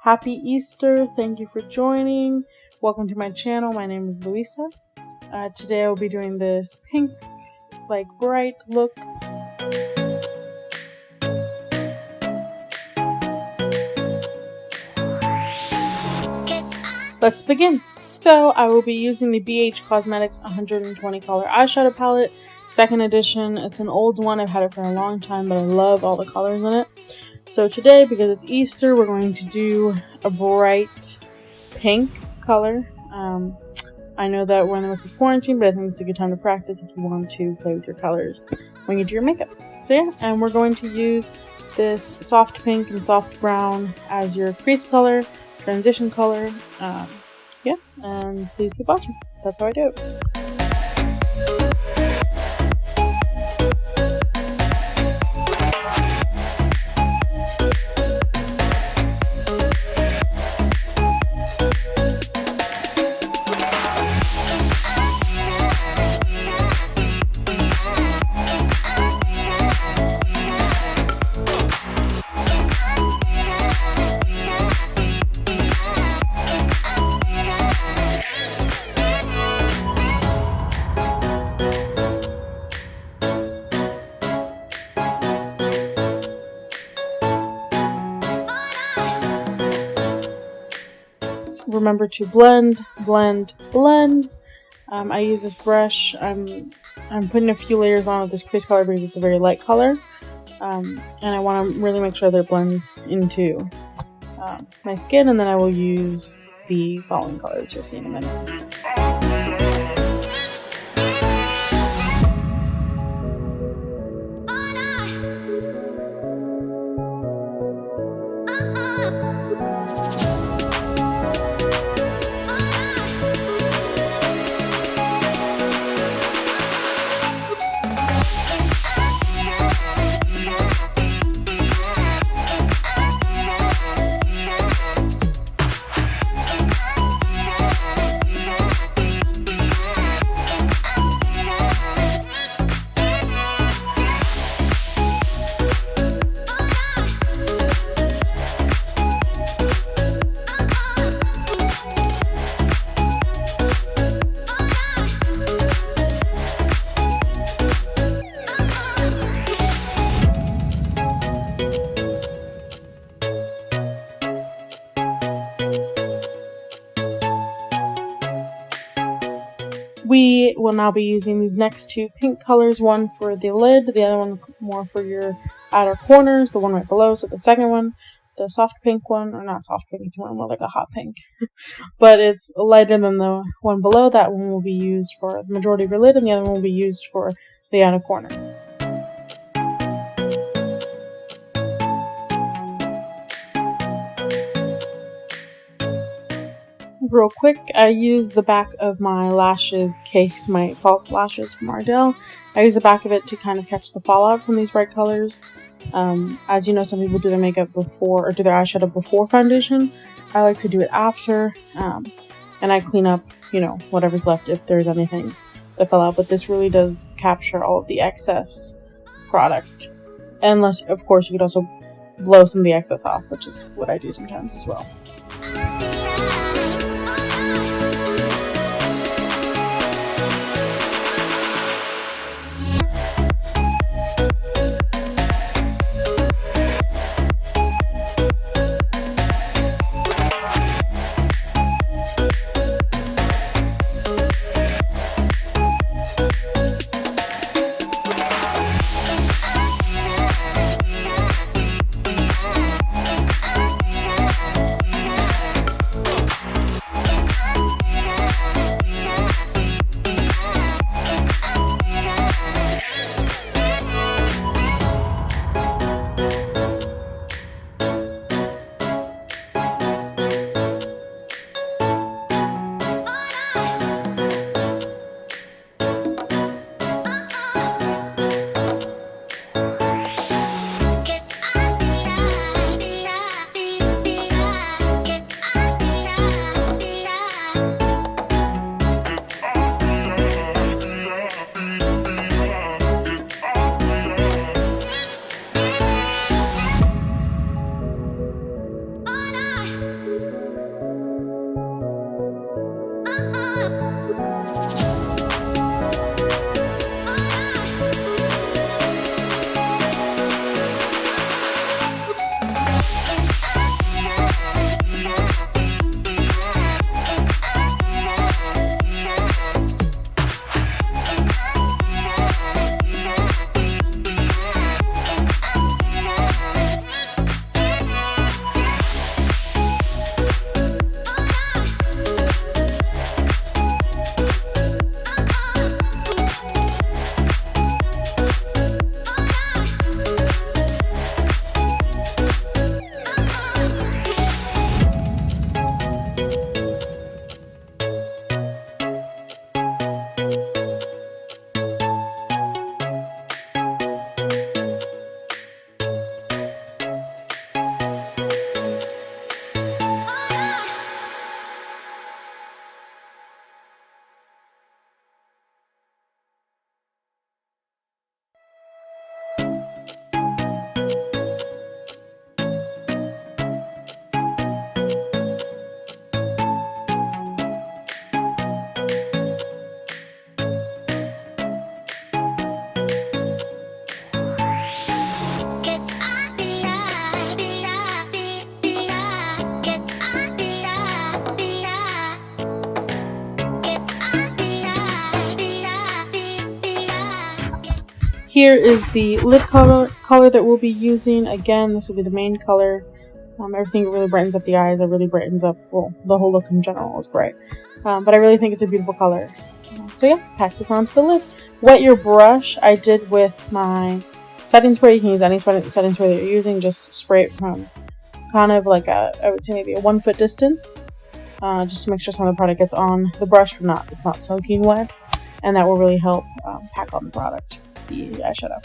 Happy Easter. Thank you for joining. Welcome to my channel. My name is Louisa. Today I will be doing this pink, bright look. Let's begin. So I will be using the BH Cosmetics 120 color eyeshadow palette, 2nd edition. It's an old one. I've had it for a long time, but I love all the colors in it. So today, because it's Easter, we're going to do a bright pink color. I know that we're in the midst of quarantine, but I think it's a good time to practice if you want to play with your colors when you do your makeup. So yeah, and we're going to use this soft pink and soft brown as your crease color, transition color. Yeah, and please keep watching. That's how I do it. Remember to blend. I use this brush. I'm putting a few layers on of this crease color because it's a very light color, and I want to really make sure that it blends into my skin, and then I will use the following colors you'll see in a minute. We will now be using these next two pink colors, one for the lid, the other one more for your outer corners, the one right below. So the second one, the soft pink one, or not soft pink, it's more like a hot pink, but it's lighter than the one below. That one will be used for the majority of your lid, and the other one will be used for the outer corner. Real quick, I use the back of my lashes case, my false lashes from Ardell. I use the back of it to kind of catch the fallout from these bright colors. As you know, some people do their makeup before, or do their eyeshadow before foundation. I like to do it after, and I clean up, whatever's left if there's anything that fell out. But this really does capture all of the excess product. Unless, of course, you could also blow some of the excess off, which is what I do sometimes as well. here is the lip color that we'll be using. Again, this will be the main color. Everything really brightens up the eyes. It really brightens up, well, the whole look in general is bright. But I really think it's a beautiful color. So yeah, pack this onto the lip. Wet your brush. I did with my setting spray. You can use any setting spray that you're using. Just spray it from kind of like I would say maybe a 1 foot distance. Just to make sure some of the product gets on the brush, but it's not soaking wet. And that will really help pack on the product, the eyeshadow.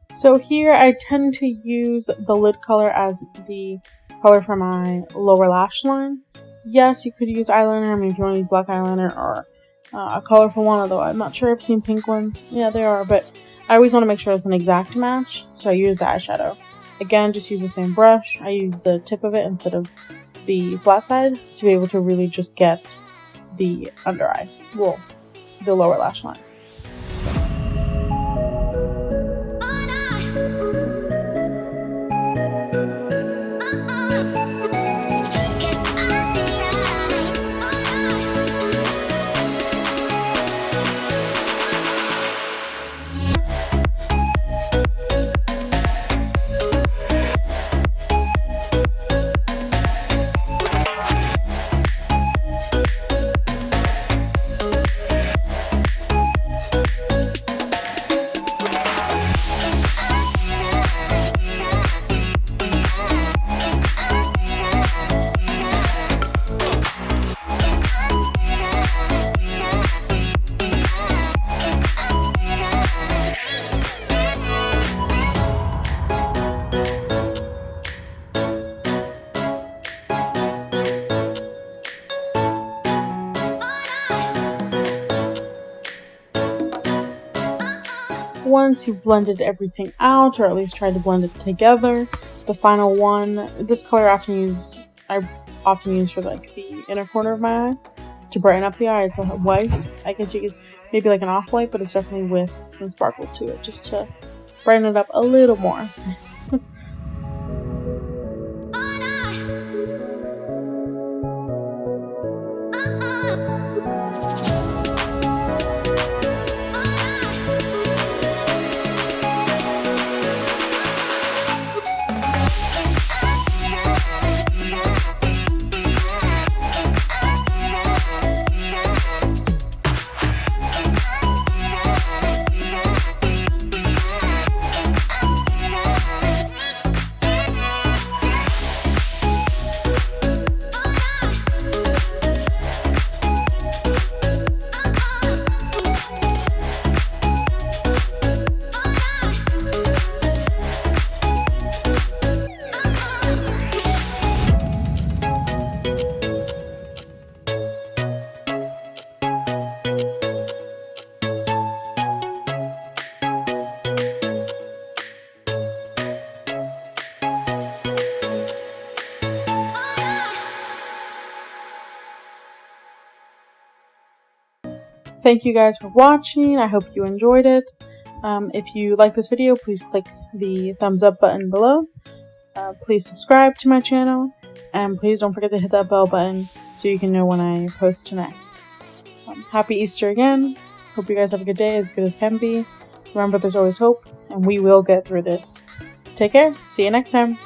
So here I tend to use the lid color as the color for my lower lash line. Yes, you could use eyeliner. I mean, if you want to use black eyeliner or a colorful one, although I'm not sure I've seen pink ones. Yeah, they are, but I always want to make sure it's an exact match, so I use the eyeshadow. Again, just use the same brush. I use the tip of it instead of the flat side to be able to really just get the under eye, well, the lower lash line. Once you've blended everything out, or at least tried to blend it together, the final one, this color I often use for like the inner corner of my eye to brighten up the eye. It's a white. I guess you could maybe like an off-white, but it's definitely with some sparkle to it, just to brighten it up a little more. thank you guys for watching. I hope you enjoyed it. If you like this video, please click the thumbs up button below. Please subscribe to my channel, and please don't forget to hit that bell button so you can know when I post next. Happy Easter again. Hope you guys have a good day, as good as can be. Remember, there's always hope, and we will get through this. Take care. See you next time.